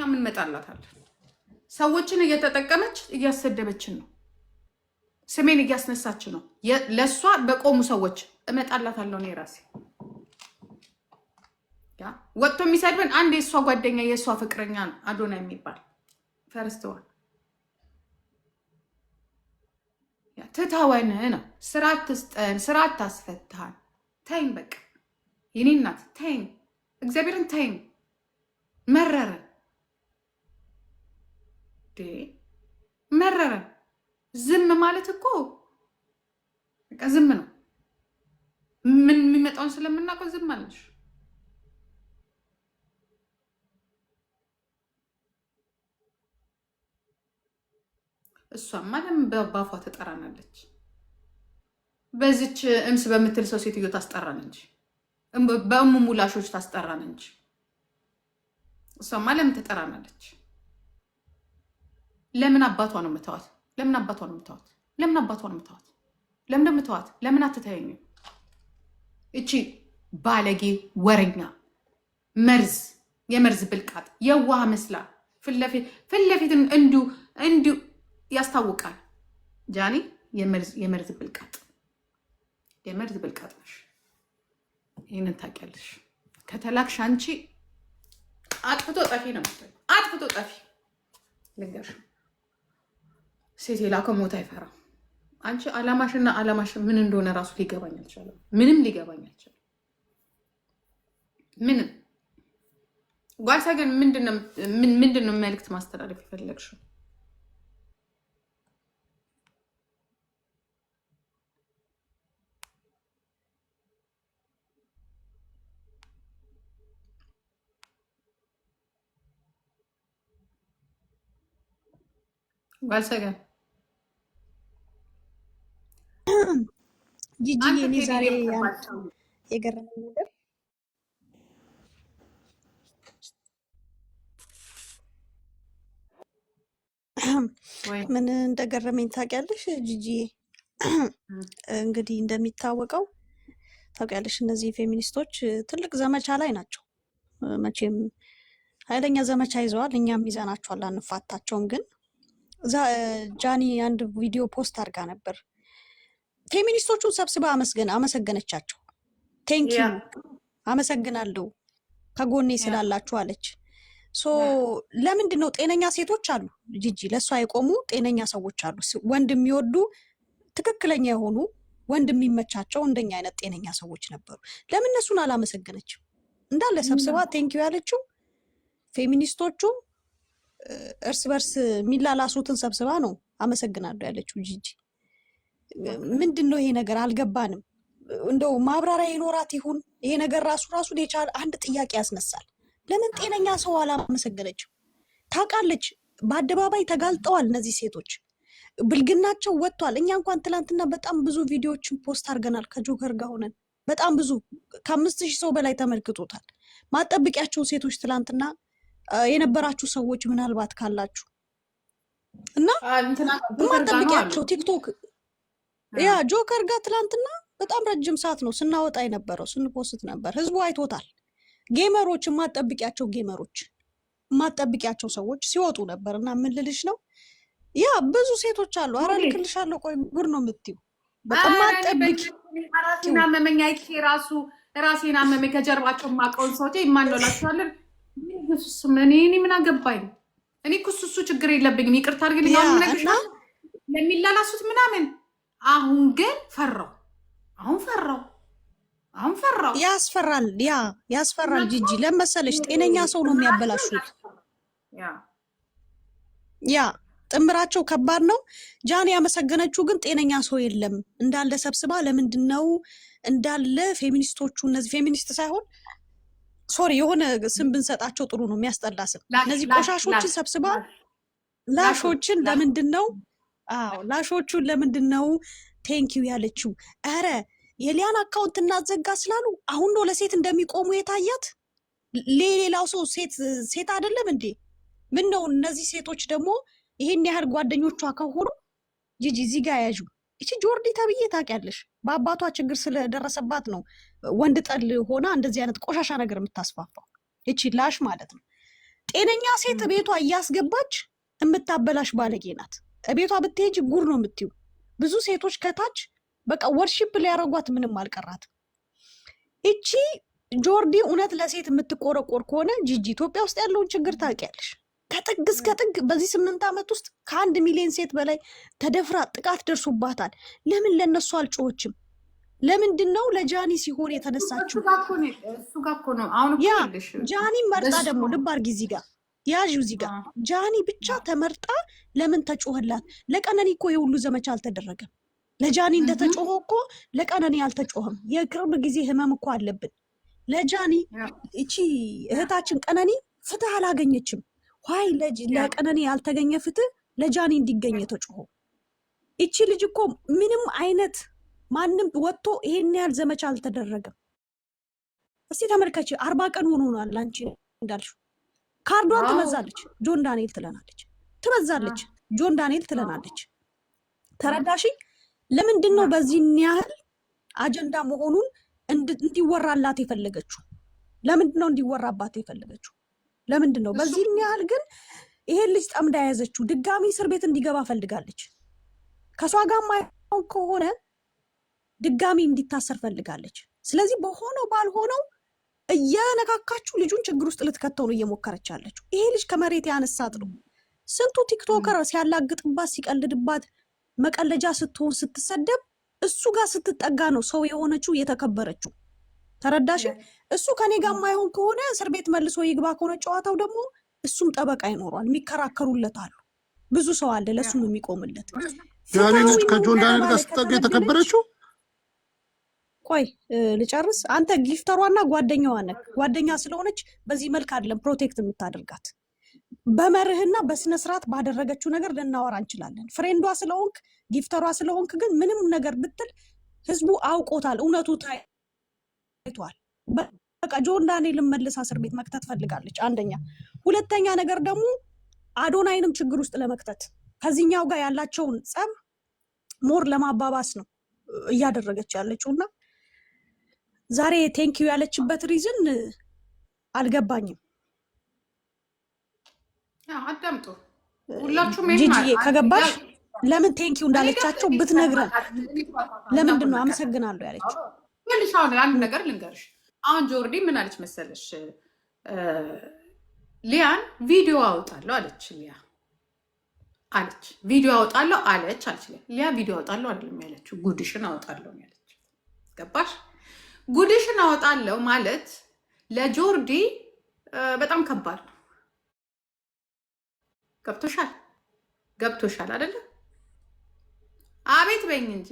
ምን መጣላታለን? ሰዎችን እየተጠቀመች እያሰደበችን ነው። ስሜን እያስነሳች ነው። ለሷ በቆሙ ሰዎች እመጣላታለሁ እኔ ራሴ። ያ ወጥቶ የሚሰድበን አንድ የሷ ጓደኛ የሷ ፍቅረኛ ነው አዶና የሚባል ፈርስተዋል። ያ ትታወን ነው። ስራ ትስጠን፣ ስራ ታስፈታን። ተይን በቃ የኔ እናት ተይን፣ እግዚአብሔርን ተይን። መረረን መረረን። ዝም ማለት እኮ በቃ ዝም ነው። ምን የሚመጣውን ስለምናውቀው ዝም አለሽ። እሷማ ለምን በባፏ ትጠራናለች? በዚች እምስ በምትል ሰው ሴትዮ ታስጠራን እንጂ በእሙ ሙላሾች ታስጠራን እንጂ እሷማ ለምን ትጠራናለች? ለምን አባቷ ነው የምተዋት? ለምን አባቷ ነው የምተዋት? ለምን አባቷ ነው የምተዋት? ለምን የምተዋት? ለምን አትተያኙ? እቺ ባለጌ ወረኛ መርዝ፣ የመርዝ ብልቃጥ የዋህ መስላ ፊት እንዲሁ ያስታውቃል። ጃኒ የመርዝ ብልቃጥ ነሽ። ይህንን ታውቂያለሽ። ከተላክሽ አንቺ አጥፍቶ ጠፊ ነው። አጥፍቶ ጠፊ ልንገርሽ፣ ሴት የላከው ሞት አይፈራም። አንቺ አላማሽና አላማሽ ምን እንደሆነ ራሱ ሊገባኝ አልቻለም። ምንም ሊገባኝ አልቻለም። ምንም ጓሳ ግን ምንድነው መልዕክት ማስተላለፍ የፈለግሽው? ጓልሰገን ጂጂ እኔ ዛሬ የገረመኝ ነገር ምን እንደገረመኝ ታውቂያለሽ ጂጂ? እንግዲህ እንደሚታወቀው ታውቂያለሽ እነዚህ ፌሚኒስቶች ትልቅ ዘመቻ ላይ ናቸው። መቼም ኃይለኛ ዘመቻ ይዘዋል። እኛም ይዘናቸዋል፣ አንፋታቸውም። ግን ጃኒ አንድ ቪዲዮ ፖስት አድርጋ ነበር። ፌሚኒስቶቹን ሰብስባ አመሰገነቻቸው። ቴንኪዩ አመሰግናለሁ ከጎኔ ስላላችሁ አለች። ለምንድን ነው ጤነኛ ሴቶች አሉ ጂጂ፣ ለእሷ የቆሙ ጤነኛ ሰዎች አሉ፣ ወንድ የሚወዱ ትክክለኛ የሆኑ ወንድ የሚመቻቸው እንደኛ አይነት ጤነኛ ሰዎች ነበሩ። ለምን እነሱን አላመሰገነችም? እንዳለ ሰብስባ ቴንኪዩ ያለችው ፌሚኒስቶቹ እርስ በርስ የሚላላሱትን ሰብስባ ነው አመሰግናለሁ ያለችው ጂጂ። ምንድን ነው ይሄ ነገር አልገባንም። እንደው ማብራሪያ ይኖራት ይሁን ይሄ ነገር? ራሱን የቻለ አንድ ጥያቄ ያስነሳል። ለምን ጤነኛ ሰው አላመሰገነችም? ታውቃለች፣ በአደባባይ ተጋልጠዋል እነዚህ ሴቶች፣ ብልግናቸው ወጥቷል። እኛ እንኳን ትላንትና በጣም ብዙ ቪዲዮዎችን ፖስት አድርገናል ከጆከር ጋር ሆነን፣ በጣም ብዙ ከ5000 ሰው በላይ ተመልክቶታል። ማጠብቂያቸው ሴቶች ትላንትና የነበራችሁ ሰዎች ምናልባት ካላችሁ እና ማጠብቂያቸው ቲክቶክ ያ ጆከር ጋር ትላንትና በጣም ረጅም ሰዓት ነው ስናወጣ የነበረው፣ ስንፖስት ነበር። ህዝቡ አይቶታል። ጌመሮች ማጠብቂያቸው ሰዎች ሲወጡ ነበር። እና ምን ልልሽ ነው ያ ብዙ ሴቶች አሉ። ኧረ ልክልሻለሁ፣ ቆይ ጉድ ነው የምትይው። በጣም ማጠብቂ ራሴን አመመኝ፣ አይቼ ራሴን አመመኝ። ከጀርባቸው ማቀውን ሰዎች ይማንላችኋለን። እኔ ምን አገባኝ? እኔ እኮ እሱ ችግር የለብኝም። ይቅርታ አድርግልኝ። አሁን ነገር ለሚላላሱት ምናምን አሁን ግን ፈራው። ያስፈራል ጂጂ። ለመሰለሽ ጤነኛ ሰው ነው የሚያበላሹት። ያ ጥምራቸው ከባድ ነው። ጃኒ ያመሰገነችው ግን ጤነኛ ሰው የለም እንዳለ ሰብስባ። ለምንድን ነው እንዳለ ፌሚኒስቶቹ፣ እነዚህ ፌሚኒስት ሳይሆን ሶሪ የሆነ ስም ብንሰጣቸው ጥሩ ነው፣ የሚያስጠላ ስም። እነዚህ ቆሻሾችን ሰብስባ ላሾችን ለምንድን ነው ቴንኪው ያለችው? ኧረ የሊያን አካውንት እናዘጋ ስላሉ አሁን ነው ለሴት እንደሚቆሙ የታያት። ሌላው ሰው ሴት አይደለም እንዴ? ምን ነው እነዚህ ሴቶች ደግሞ ይሄን ያህል ጓደኞቿ ከሆኑ ጂጂ እዚህ ጋር ያዡ። እቺ ጆርዲ ተብዬ ታውቂያለሽ፣ በአባቷ ችግር ስለደረሰባት ነው ወንድ ጠል ሆና እንደዚህ አይነት ቆሻሻ ነገር የምታስፋፋው። እቺ ላሽ ማለት ነው። ጤነኛ ሴት ቤቷ እያስገባች የምታበላሽ ባለጌ ናት። ቤቷ ብትሄጂ ጉር ነው የምትዩ። ብዙ ሴቶች ከታች በቃ ወርሺፕ ሊያረጓት ምንም አልቀራት። እቺ ጆርዲ እውነት ለሴት የምትቆረቆር ከሆነ ጂጂ ኢትዮጵያ ውስጥ ያለውን ችግር ታውቂያለሽ። ከጥግ እስከ ጥግ በዚህ 8 ዓመት ውስጥ ከ1 ሚሊዮን ሴት በላይ ተደፍራ ጥቃት ደርሶባታል። ለምን ለነሱ አልጮችም? ለምንድን ነው ለጃኒ ሲሆን የተነሳችው? እሱ ጋር እኮ ነው አሁን እኮ ያለሽ። ጃኒ መርጣ ደግሞ ልብ አድርጊ እዚህ ጋር ያዥው። እዚህ ጋር ጃኒ ብቻ ተመርጣ ለምን ተጮህላት? ለቀነኒ እኮ የሁሉ ዘመቻ አልተደረገም። ለጃኒ እንደተጮኸ እኮ ለቀነኒ አልተጮህም። የቅርብ ጊዜ ህመም እኮ አለብን። ለጃኒ እቺ እህታችን ቀነኒ ፍትህ አላገኘችም። ዋይ ለቀነኒ ያልተገኘ ፍትህ ለጃኒ እንዲገኝ ተጮኸ። እቺ ልጅ እኮ ምንም አይነት ማንም ወጥቶ ይሄን ያህል ዘመቻ አልተደረገም። እስቲ ተመልከች። 40 ቀን ሆኖናል። አንቺ እንዳልሽው ካርዷን ትመዛለች፣ ጆን ዳንኤል ትለናለች። ትመዛለች፣ ጆን ዳንኤል ትለናለች። ተረዳሽ? ለምንድን ነው በዚህ ያህል አጀንዳ መሆኑን እንዲወራላት የፈለገችው? ለምንድን ነው እንዲወራባት የፈለገችው? ለምንድን ነው በዚህ ያህል ግን ይሄን ልጅ ጠምዳ ያዘችው? ድጋሚ እስር ቤት እንዲገባ ፈልጋለች። ከሷ ጋር ማይሆን ከሆነ ድጋሚ እንዲታሰር ፈልጋለች። ስለዚህ በሆነው ባልሆነው እያነካካችሁ ልጁን ችግር ውስጥ ልትከተው ነው እየሞከረች ያለችው። ይሄ ልጅ ከመሬት ያነሳት ነው። ስንቱ ቲክቶከር ሲያላግጥባት ሲቀልድባት መቀለጃ ስትሆን ስትሰደብ እሱ ጋር ስትጠጋ ነው ሰው የሆነችው የተከበረችው። ተረዳሽ? እሱ ከኔ ጋር ማይሆን ከሆነ እስር ቤት መልሶ ይግባ ከሆነ ጨዋታው ደግሞ እሱም ጠበቃ ይኖሯል፣ የሚከራከሩለት አሉ። ብዙ ሰው አለ ለሱ ነው የሚቆምለት። ያኔ ልጅ ከጆን ዳንኤል ጋር ስትጠጋ የተከበረችው። ቆይ ልጨርስ። አንተ ጊፍተሯና ጓደኛዋ ነህ። ጓደኛ ስለሆነች በዚህ መልክ አይደለም ፕሮቴክት የምታደርጋት። በመርህና በስነ ስርዓት ባደረገችው ነገር ልናወራ እንችላለን። ፍሬንዷ ስለሆንክ ጊፍተሯ ስለሆንክ ግን ምንም ነገር ብትል ህዝቡ አውቆታል፣ እውነቱ ታይቷል። በቃ ጆን ዳንኤልን መልሳ እስር ቤት መክተት ፈልጋለች። አንደኛ። ሁለተኛ ነገር ደግሞ አዶናይንም ችግር ውስጥ ለመክተት ከዚህኛው ጋር ያላቸውን ጸብ ሞር ለማባባስ ነው እያደረገች ያለችውና ዛሬ ቴንኪዩ ያለችበት ሪዝን አልገባኝም። አዳምጡ ሁላችሁም። ጂጂዬ ከገባሽ ለምን ቴንኪዩ እንዳለቻቸው ብትነግረን። ለምንድን ነው አመሰግናለሁ ያለችው? ልሽ አሁን አንድ ነገር ልንገርሽ። አሁን ጆርዲ ምን አለች መሰለሽ? ሊያን ቪዲዮ አወጣለሁ አለች። ሊያ አለች ቪዲዮ አወጣለሁ አለች። ሊያ ቪዲዮ አወጣለሁ አይደለም ያለችው፣ ጉድሽን አወጣለሁ ያለች። ገባሽ? ጉድሽን አወጣለሁ ማለት ለጆርዲ በጣም ከባድ ነው። ገብቶሻል አይደለ? አቤት በይኝ እንጂ